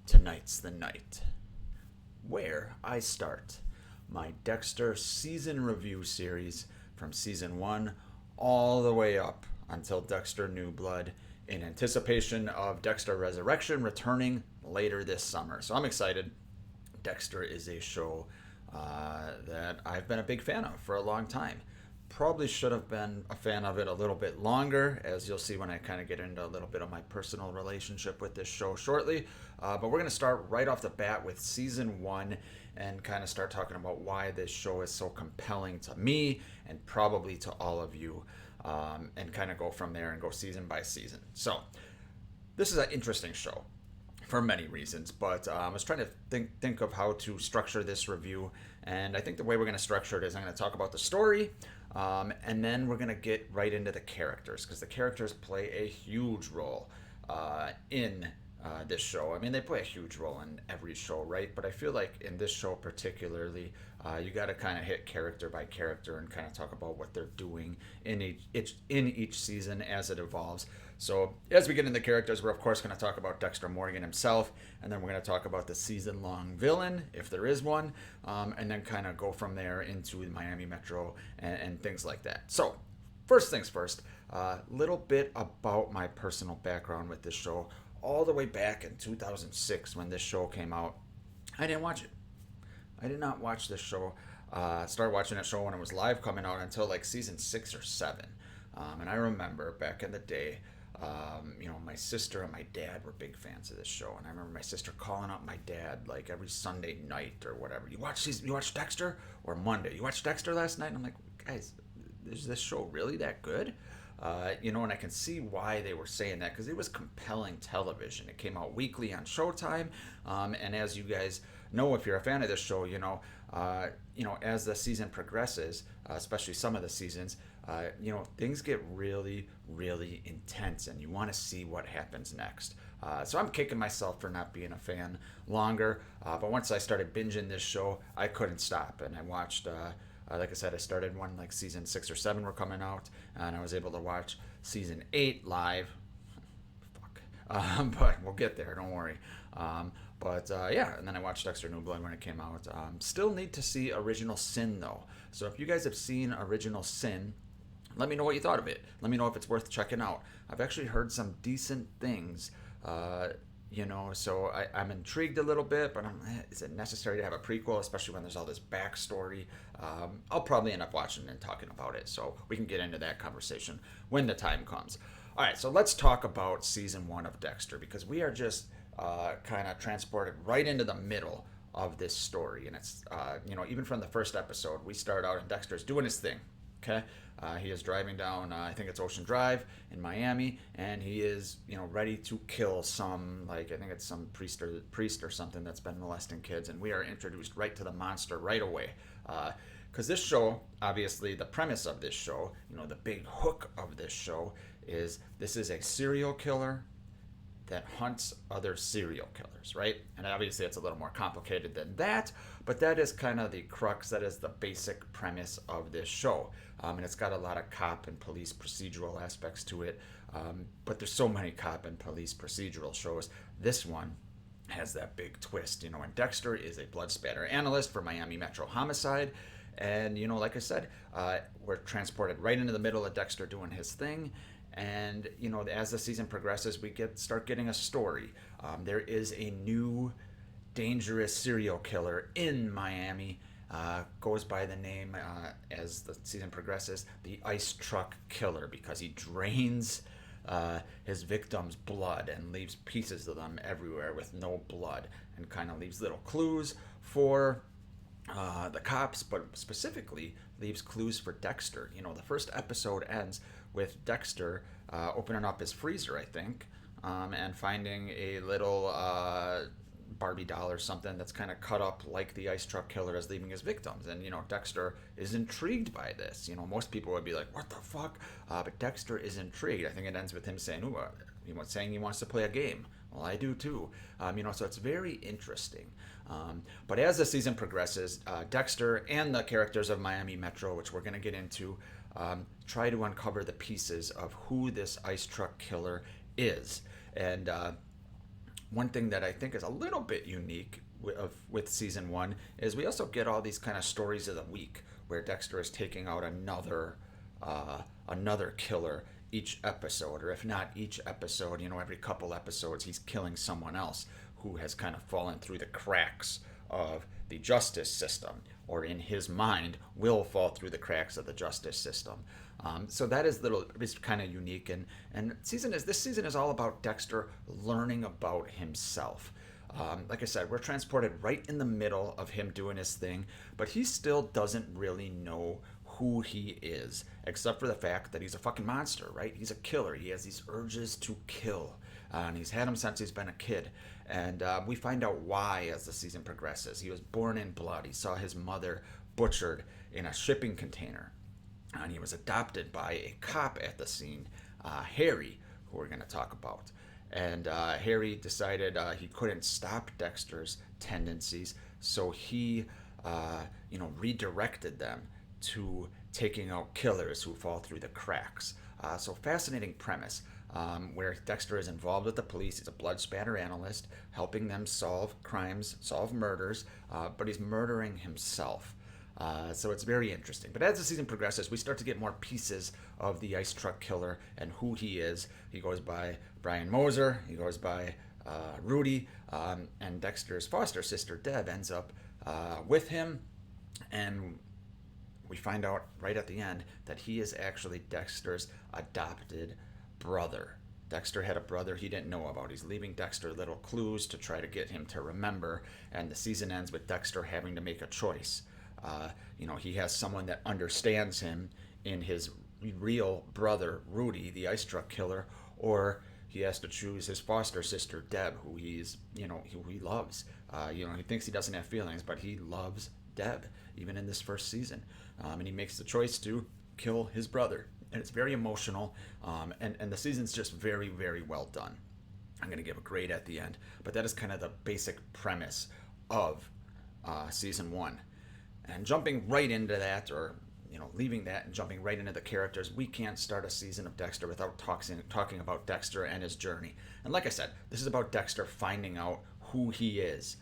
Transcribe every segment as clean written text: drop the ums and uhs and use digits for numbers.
Tonight's the night where I start my Dexter season review series from season 1 all the way up until Dexter New Blood in anticipation of Dexter Resurrection returning later this summer. So I'm excited. Dexter is a show that I've been a big fan of for a long time. Probably should have been a fan of it a little bit longer, as you'll see when I kind of get into a little bit of my personal relationship with this show shortly. But we're going to start right off the bat with season 1 and kind of start talking about why this show is so compelling to me and probably to all of you, and kind of go from there and go season by season. So, this is an interesting show for many reasons, but I was trying to think of how to structure this review, and I think the way we're going to structure it is I'm going to talk about the story, and then we're going to get right into the characters, because the characters play a huge role in this show. I mean, they play a huge role in every show, right? But I feel like in this show particularly, you got to kind of hit character by character and kind of talk about what they're doing in each season as it evolves. So as we get into the characters, we're of course going to talk about Dexter Morgan himself, and then we're going to talk about the season-long villain, if there is one, and then kind of go from there into Miami Metro and things like that. So first things first, a little bit about my personal background with this show. All the way back in 2006 when this show came out, I didn't watch it. I did not watch this show. Started watching that show when it was live coming out until like season 6 or 7. And I remember back in the day, my sister and my dad were big fans of this show, and I remember my sister calling up my dad like every Sunday night or whatever. You watch Dexter? Or Monday? You watched Dexter last night? And I'm like, guys, is this show really that good? And I can see why they were saying that, because it was compelling television. It came out weekly on Showtime, and as you guys know, if you're a fan of this show, as the season progresses, especially some of the seasons, things get really, really intense, and you want to see what happens next. So I'm kicking myself for not being a fan longer, but once I started binging this show, I couldn't stop, and I watched. Like I said, I started when like season 6 or 7 were coming out, and I was able to watch season 8 live. Fuck. But we'll get there, don't worry. And then I watched Dexter New Blood when it came out. Still need to see Original Sin, though. So if you guys have seen Original Sin, let me know what you thought of it. Let me know if it's worth checking out. I've actually heard some decent things. So I'm intrigued a little bit, but is it necessary to have a prequel, especially when there's all this backstory? I'll probably end up watching and talking about it, so we can get into that conversation when the time comes. All right, so let's talk about season 1 of Dexter, because we are just kind of transported right into the middle of this story, and it's even from the first episode, we start out and Dexter's doing his thing. Okay, he is driving down, I think it's Ocean Drive in Miami, and he is, ready to kill some, I think it's some priest or something that's been molesting kids, and we are introduced right to the monster right away. Because this show, obviously, the premise of this show, the big hook of this show is this is a serial killer that hunts other serial killers, right? And obviously it's a little more complicated than that, but that is kind of the crux, that is the basic premise of this show. And it's got a lot of cop and police procedural aspects to it, but there's so many cop and police procedural shows. This one has that big twist, and Dexter is a blood spatter analyst for Miami Metro Homicide, and like I said, we're transported right into the middle of Dexter doing his thing. And as the season progresses, we start getting a story. There is a new dangerous serial killer in Miami. Goes by the name, as the season progresses, the Ice Truck Killer, because he drains his victims' blood and leaves pieces of them everywhere with no blood, and kind of leaves little clues for the cops, but specifically leaves clues for Dexter. The first episode ends with Dexter opening up his freezer, I think, and finding a little Barbie doll or something that's kind of cut up like the Ice Truck Killer is leaving his victims. And, Dexter is intrigued by this. Most people would be like, what the fuck? But Dexter is intrigued. I think it ends with him saying, saying he wants to play a game. Well, I do too. So it's very interesting. But as the season progresses, Dexter and the characters of Miami Metro, which we're going to get into, try to uncover the pieces of who this Ice Truck Killer is. And one thing that I think is a little bit unique with season one is we also get all these kind of stories of the week where Dexter is taking out another killer each episode, or if not each episode, every couple episodes he's killing someone else who has kind of fallen through the cracks of the justice system, or in his mind will fall through the cracks of the justice system. So that is kind of unique, and this season is all about Dexter learning about himself. Like I said, we're transported right in the middle of him doing his thing, but he still doesn't really know who he is, except for the fact that he's a fucking monster, right? He's a killer. He has these urges to kill, and he's had them since he's been a kid. And we find out why as the season progresses. He was born in blood. He saw his mother butchered in a shipping container, and he was adopted by a cop at the scene, Harry, who we're going to talk about. And Harry decided he couldn't stop Dexter's tendencies, so he, redirected them to taking out killers who fall through the cracks. So fascinating premise, where Dexter is involved with the police. He's a blood spatter analyst, helping them solve crimes, solve murders, but he's murdering himself. So it's very interesting. But as the season progresses, we start to get more pieces of the ice truck killer and who he is. He goes by Brian Moser. He goes by Rudy. And Dexter's foster sister, Deb, ends up with him. And we find out right at the end that he is actually Dexter's adopted brother. Dexter had a brother he didn't know about. He's leaving Dexter little clues to try to get him to remember. And the season ends with Dexter having to make a choice. He has someone that understands him in his real brother, Rudy, the ice truck killer, or he has to choose his foster sister, Deb, who who he loves. He thinks he doesn't have feelings, but he loves Deb, even in this first season. And he makes the choice to kill his brother. And it's very emotional, and the season's just very, very well done. I'm going to give a grade at the end, but that is kind of the basic premise of season one. And jumping right into that, or leaving that and jumping right into the characters, we can't start a season of Dexter without talking about Dexter and his journey. And like I said, this is about Dexter finding out who he is,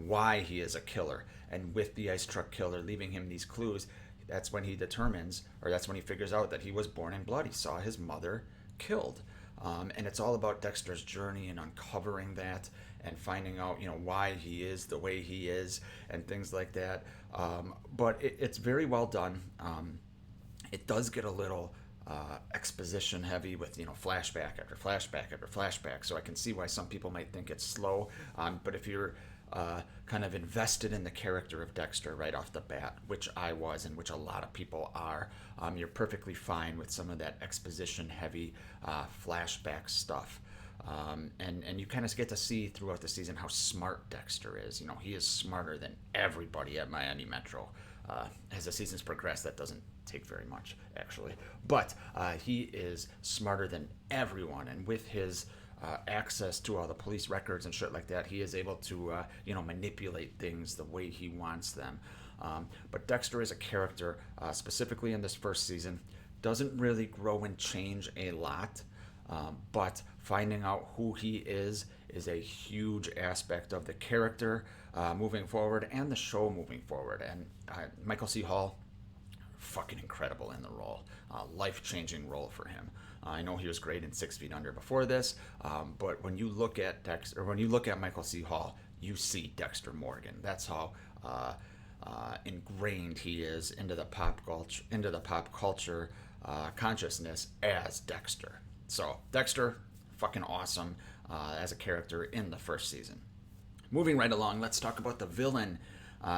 why he is a killer, and with the ice truck killer leaving him these clues, that's when he figures out that he was born in blood. He saw his mother killed. And it's all about Dexter's journey and uncovering that and finding out, why he is the way he is and things like that. But it's very well done. It does get a little exposition heavy with, flashback after flashback after flashback. So I can see why some people might think it's slow. But if you're kind of invested in the character of Dexter right off the bat, which I was and which a lot of people are, you're perfectly fine with some of that exposition heavy flashback stuff. And you kind of get to see throughout the season how smart Dexter is. He is smarter than everybody at Miami Metro. As the seasons progress, that doesn't take very much, actually. But he is smarter than everyone, and with his access to all the police records and shit like that, he is able to manipulate things the way he wants them. But Dexter is a character, specifically in this first season, doesn't really grow and change a lot, but finding out who he is a huge aspect of the character moving forward and the show moving forward. And Michael C. Hall, fucking incredible in the role, life-changing role for him. I know he was great in 6 Feet Under before this, but when you look at Dexter, or when you look at Michael C. Hall, you see Dexter Morgan. That's how ingrained he is into the pop culture consciousness as Dexter. So Dexter, fucking awesome as a character in the first season. Moving right along, let's talk about the villain,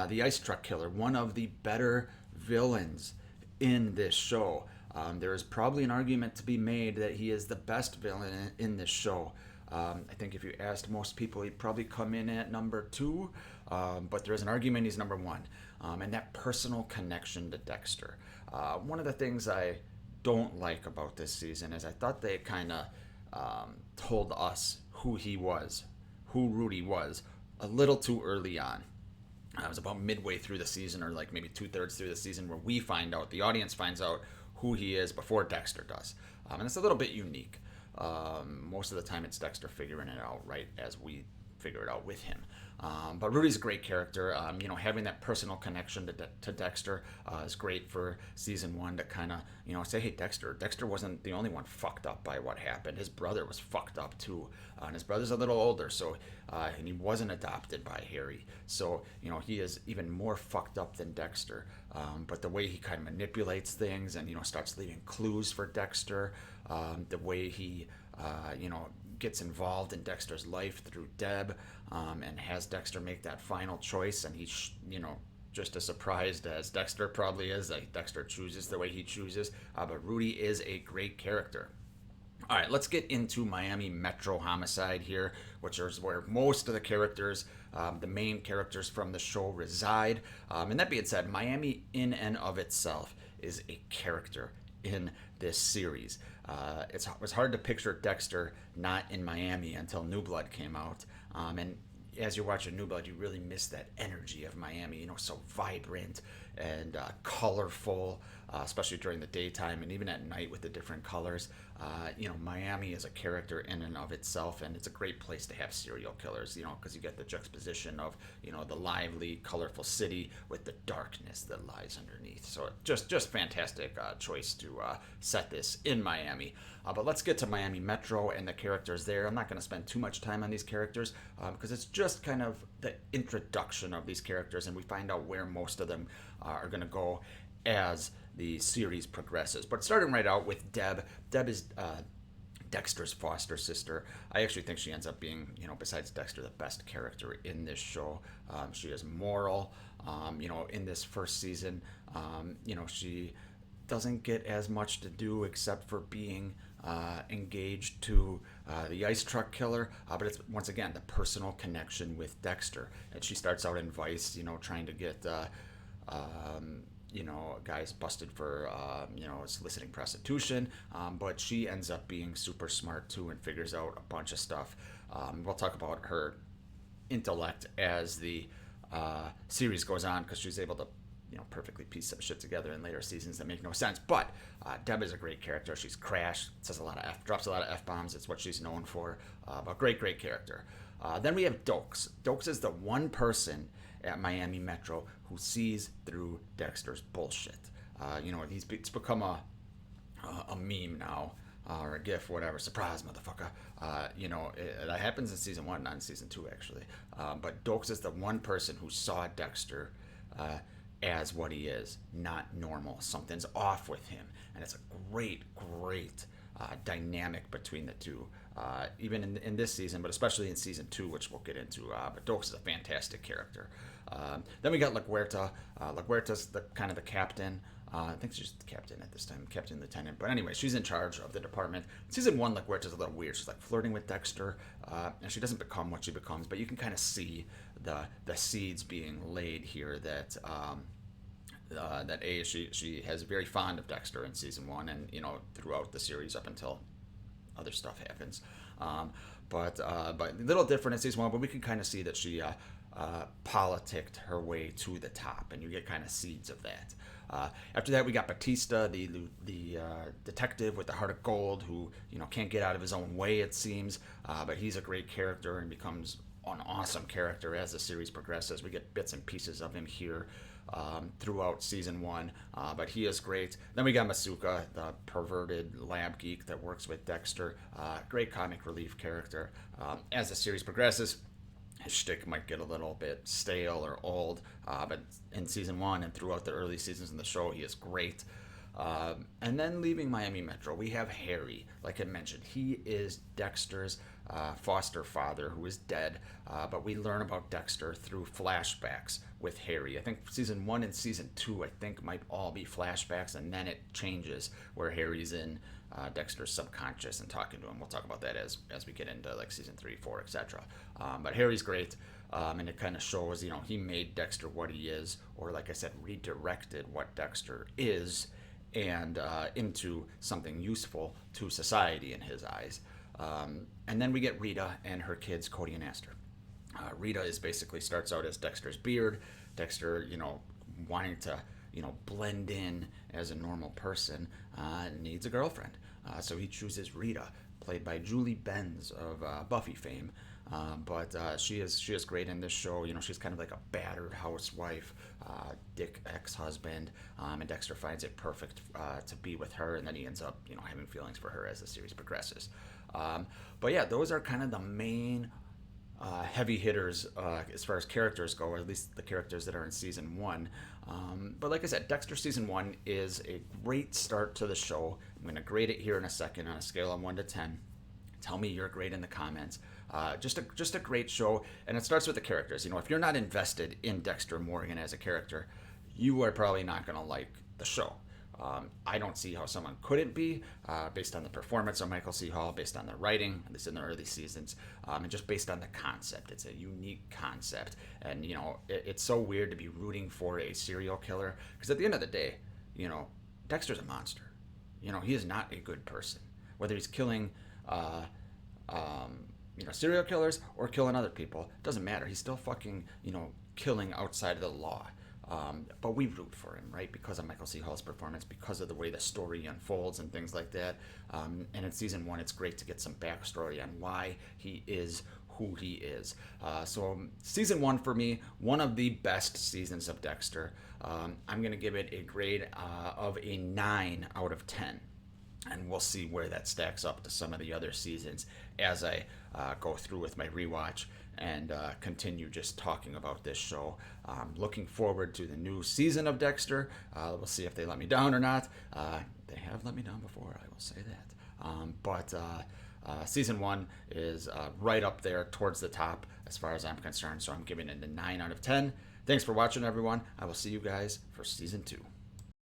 the ice truck killer, one of the better villains in this show. There is probably an argument to be made that he is the best villain in this show. I think if you asked most people, he'd probably come in at number 2, but there's an argument he's number 1. And that personal connection to Dexter. One of the things I don't like about this season is I thought they kind of told us who Rudy was, a little too early on. It was about midway through the season, or like maybe 2/3 through the season, where the audience finds out who he is before Dexter does. And it's a little bit unique. Most of the time it's Dexter figuring it out right as we figure it out with him. But Rudy's a great character. Having that personal connection to Dexter is great for season one to kind of, say, hey, Dexter wasn't the only one fucked up by what happened. His brother was fucked up too. And his brother's a little older, and he wasn't adopted by Harry. So, he is even more fucked up than Dexter. But the way he kind of manipulates things and, starts leaving clues for Dexter, the way he, gets involved in Dexter's life through Deb, and has Dexter make that final choice, and he's, just as surprised as Dexter probably is that Dexter chooses the way he chooses. But Rudy is a great character. All right, let's get into Miami Metro Homicide here, which is where most of the characters, the main characters from the show reside. And that being said, Miami in and of itself is a character in this series. It was hard to picture Dexter not in Miami until New Blood came out. And as you're watching New Blood, you really miss that energy of Miami, so vibrant and colorful, especially during the daytime and even at night with the different colors. Miami is a character in and of itself, and it's a great place to have serial killers, because you get the juxtaposition of, the lively, colorful city with the darkness that lies underneath. So just fantastic choice to set this in Miami. But let's get to Miami Metro and the characters there. I'm not going to spend too much time on these characters because it's just kind of the introduction of these characters, and we find out where most of them are going to go as the series progresses. But starting right out with Deb. Deb is Dexter's foster sister. I actually think she ends up being, besides Dexter, the best character in this show. She is moral. In this first season, she doesn't get as much to do except for being engaged to the ice truck killer, but it's once again the personal connection with Dexter. And she starts out in Vice, trying to get guys busted for soliciting prostitution, but she ends up being super smart too and figures out a bunch of stuff. We'll talk about her intellect as the series goes on, because she's able to perfectly piece some shit together in later seasons that make no sense. But Deb is a great character. She's crash, drops a lot of F-bombs. It's what she's known for. But great character. Then we have Dokes. Dokes is the one person at Miami Metro who sees through Dexter's bullshit. It's become a meme now, or a GIF, whatever. Surprise, motherfucker. That happens in season 1, not in season 2, actually. But Dokes is the one person who saw Dexter as what he is, not normal. Something's off with him, and it's a great dynamic between the two, even in this season, but especially in season 2, which we'll get into. But Dokes is a fantastic character. Then we got La Huerta. La Huerta's the captain. I think she's the captain at this time, captain lieutenant. But anyway, she's in charge of the department. Season 1, La Huerta's a little weird. She's flirting with Dexter, and she doesn't become what she becomes. But you can kind of see the seeds being laid here that she has very fond of Dexter in season 1, and throughout the series up until other stuff happens. But a little different in season 1. But we can kind of see that she politicked her way to the top, and you get kind of seeds of that. After that, we got Batista, the detective with the heart of gold, who can't get out of his own way, it seems, but he's a great character and becomes an awesome character as the series progresses. We get bits and pieces of him here throughout season 1, but he is great. Then we got Masuka, the perverted lab geek that works with Dexter. Great comic relief character. As the series progresses, his shtick might get a little bit stale or old, but in season 1 and throughout the early seasons of the show, he is great. And then leaving Miami Metro, we have Harry. Like I mentioned, he is Dexter's foster father, who is dead, but we learn about Dexter through flashbacks with Harry. I think season 1 and season 2, might all be flashbacks, and then it changes where Harry's in Dexter's subconscious and talking to him. We'll talk about that as we get into season 3, 4, etc. But Harry's great, and it kind of shows, he made Dexter what he is, or like I said, redirected what Dexter is, and into something useful to society in his eyes. And then we get Rita and her kids, Cody and Aster. Rita is basically starts out as Dexter's beard. Dexter, wanting to, blend in as a normal person, needs a girlfriend. So he chooses Rita, played by Julie Benz of Buffy fame. But she is great in this show. She's kind of like a battered housewife, Dick ex-husband, and Dexter finds it perfect to be with her, and then he ends up having feelings for her as the series progresses. But yeah, those are kind of the main heavy hitters as far as characters go, or at least the characters that are in season one. But like I said, Dexter season one is a great start to the show. I'm going to grade it here in a second on a scale of 1 to 10. Tell me your grade in the comments. Just a great show, and it starts with the characters. If you're not invested in Dexter Morgan as a character, you are probably not going to like the show. I don't see how someone couldn't be, based on the performance of Michael C. Hall, based on the writing, at least in the early seasons, and just based on the concept. It's a unique concept, and it's so weird to be rooting for a serial killer, because at the end of the day, Dexter's a monster. He is not a good person, whether he's killing serial killers or killing other people. It doesn't matter. He's still fucking killing outside of the law. But we root for him, right? Because of Michael C. Hall's performance, because of the way the story unfolds and things like that. And in season one, it's great to get some backstory on why he is who he is. So season one for me, one of the best seasons of Dexter. I'm going to give it a grade of a 9 out of 10. And we'll see where that stacks up to some of the other seasons as I go through with my rewatch and continue just talking about this show. Looking forward to the new season of Dexter. We'll see if they let me down or not. They have let me down before, I will say that. But season one is right up there towards the top as far as I'm concerned. So I'm giving it a 9 out of 10. Thanks for watching, everyone. I will see you guys for season 2.